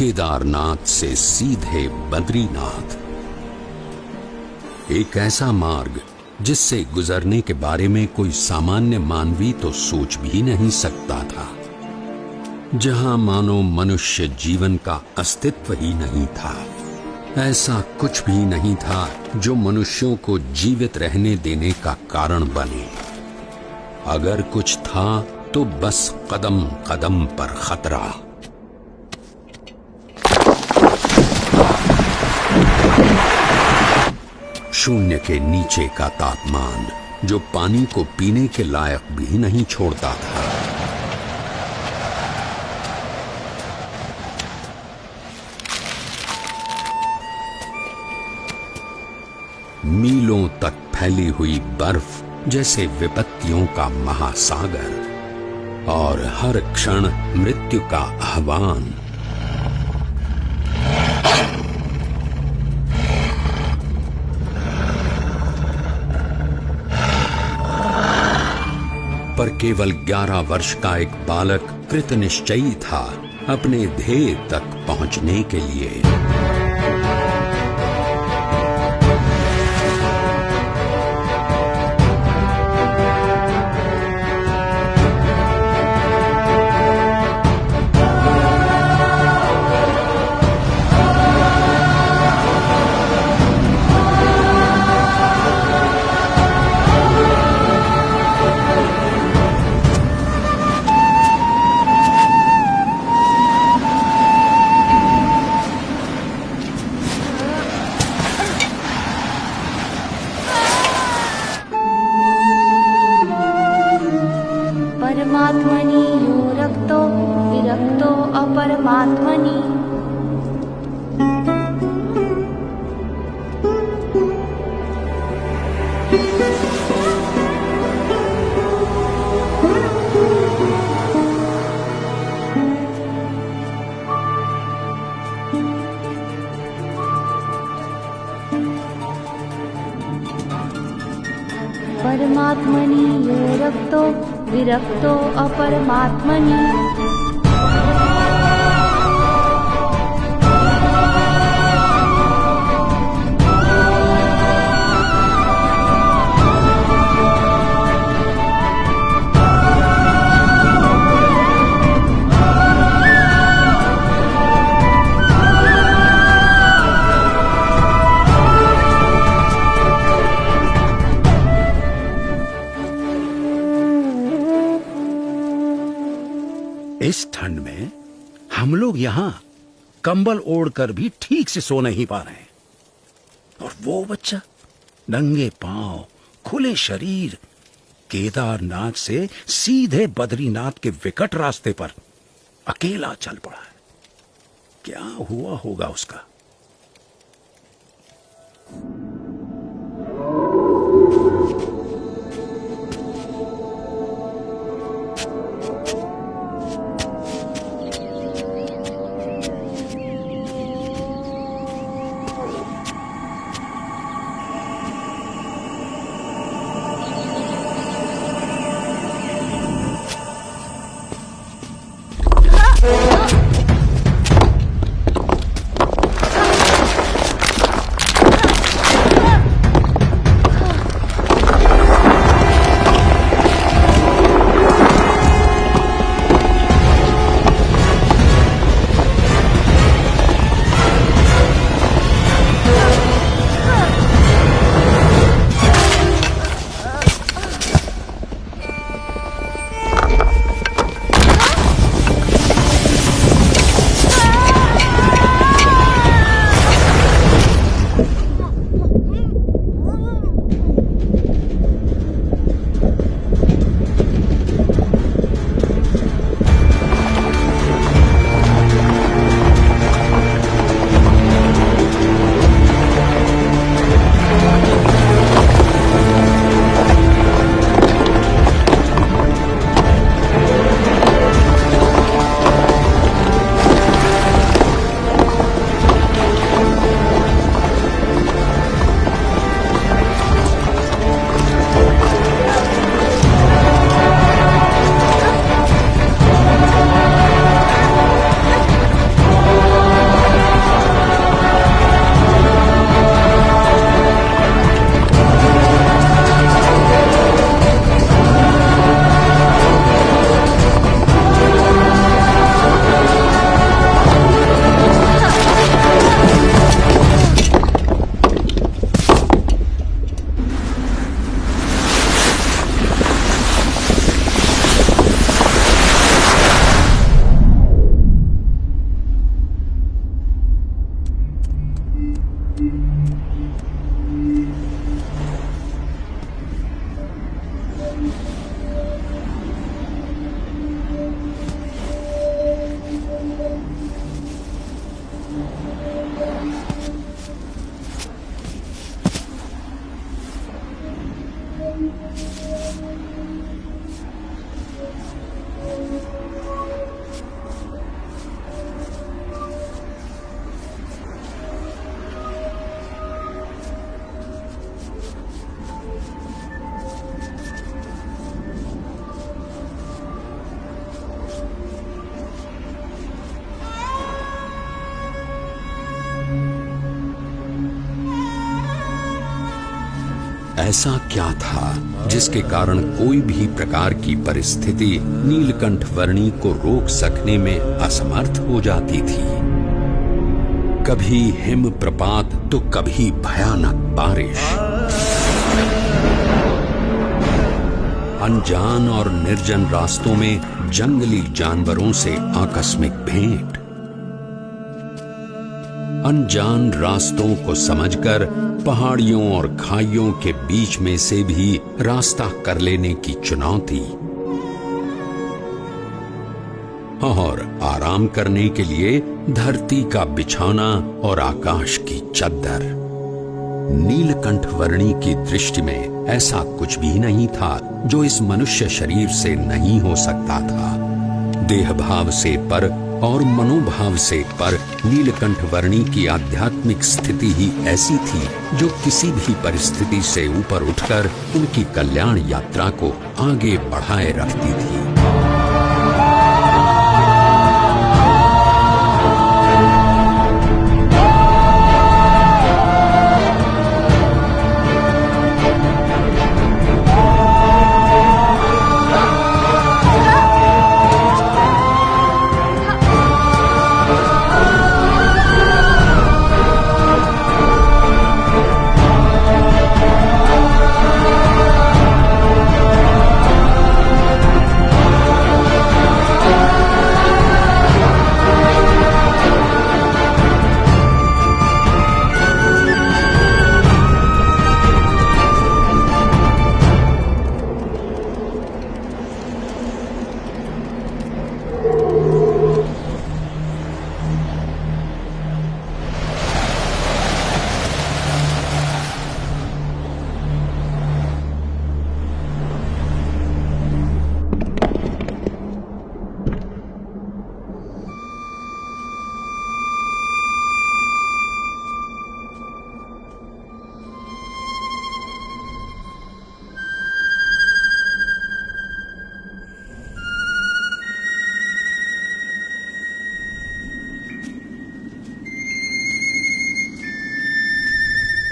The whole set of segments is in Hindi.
केदारनाथ से सीधे बद्रीनाथ। एक ऐसा मार्ग जिससे गुजरने के बारे में कोई सामान्य मानवी तो सोच भी नहीं सकता था, जहां मानो मनुष्य जीवन का अस्तित्व ही नहीं था। ऐसा कुछ भी नहीं था जो मनुष्यों को जीवित रहने देने का कारण बने। अगर कुछ था तो बस कदम कदम पर खतरा। शून्य के नीचे का तापमान जो पानी को पीने के लायक भी नहीं छोड़ता था। मीलों तक फैली हुई बर्फ जैसे विपत्तियों का महासागर और हर क्षण मृत्यु का आह्वान। पर केवल 11 वर्ष का एक बालक कृत निश्चयी था अपने ध्येय तक पहुंचने के लिए। परमात्मनि यो रक्तो विरक्तो अपरमात्मनि। परमात्मनि यो रक्तो विरक्तो अपरमात्मनि। इस ठंड में हम लोग यहां कंबल ओढ़कर भी ठीक से सो नहीं पा रहे हैं, और वो बच्चा नंगे पांव खुले शरीर केदारनाथ से सीधे बद्रीनाथ के विकट रास्ते पर अकेला चल पड़ा है। क्या हुआ होगा उसका? ऐसा क्या था जिसके कारण कोई भी प्रकार की परिस्थिति नीलकंठ वर्णी को रोक सकने में असमर्थ हो जाती थी। कभी हिमप्रपात तो कभी भयानक बारिश, अनजान और निर्जन रास्तों में जंगली जानवरों से आकस्मिक भेंट, अनजान रास्तों को समझकर पहाड़ियों और खाइयों के बीच में से भी रास्ता कर लेने की चुनौती, और आराम करने के लिए धरती का बिछौना और आकाश की चद्दर। नीलकंठ वर्णी की दृष्टि में ऐसा कुछ भी नहीं था जो इस मनुष्य शरीर से नहीं हो सकता था। देह भाव से पर और मनोभाव से पर नीलकंठ वर्णी की आध्यात्मिक स्थिति ही ऐसी थी जो किसी भी परिस्थिति से ऊपर उठकर उनकी कल्याण यात्रा को आगे बढ़ाए रखती थी।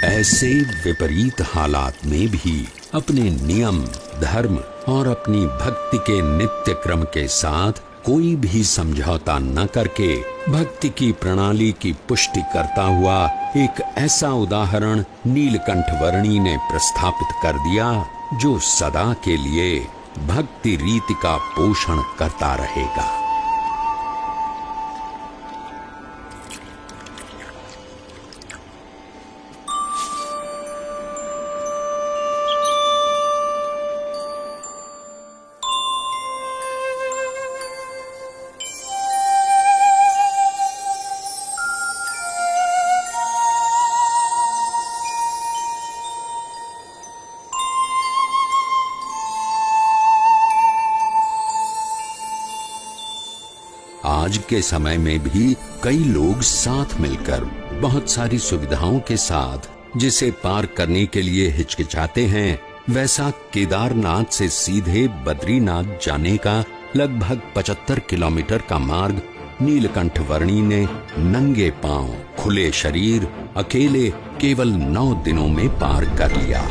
ऐसे विपरीत हालात में भी अपने नियम, धर्म और अपनी भक्ति के नित्य क्रम के साथ कोई भी समझौता न करके भक्ति की प्रणाली की पुष्टि करता हुआ एक ऐसा उदाहरण नीलकंठ वर्णी ने प्रस्थापित कर दिया जो सदा के लिए भक्ति रीति का पोषण करता रहेगा। आज के समय में भी कई लोग साथ मिलकर बहुत सारी सुविधाओं के साथ जिसे पार करने के लिए हिचकिचाते हैं, वैसा केदारनाथ से सीधे बद्रीनाथ जाने का लगभग 75 किलोमीटर का मार्ग नीलकंठ वर्णी ने नंगे पांव, खुले शरीर, अकेले केवल 9 दिनों में पार कर लिया।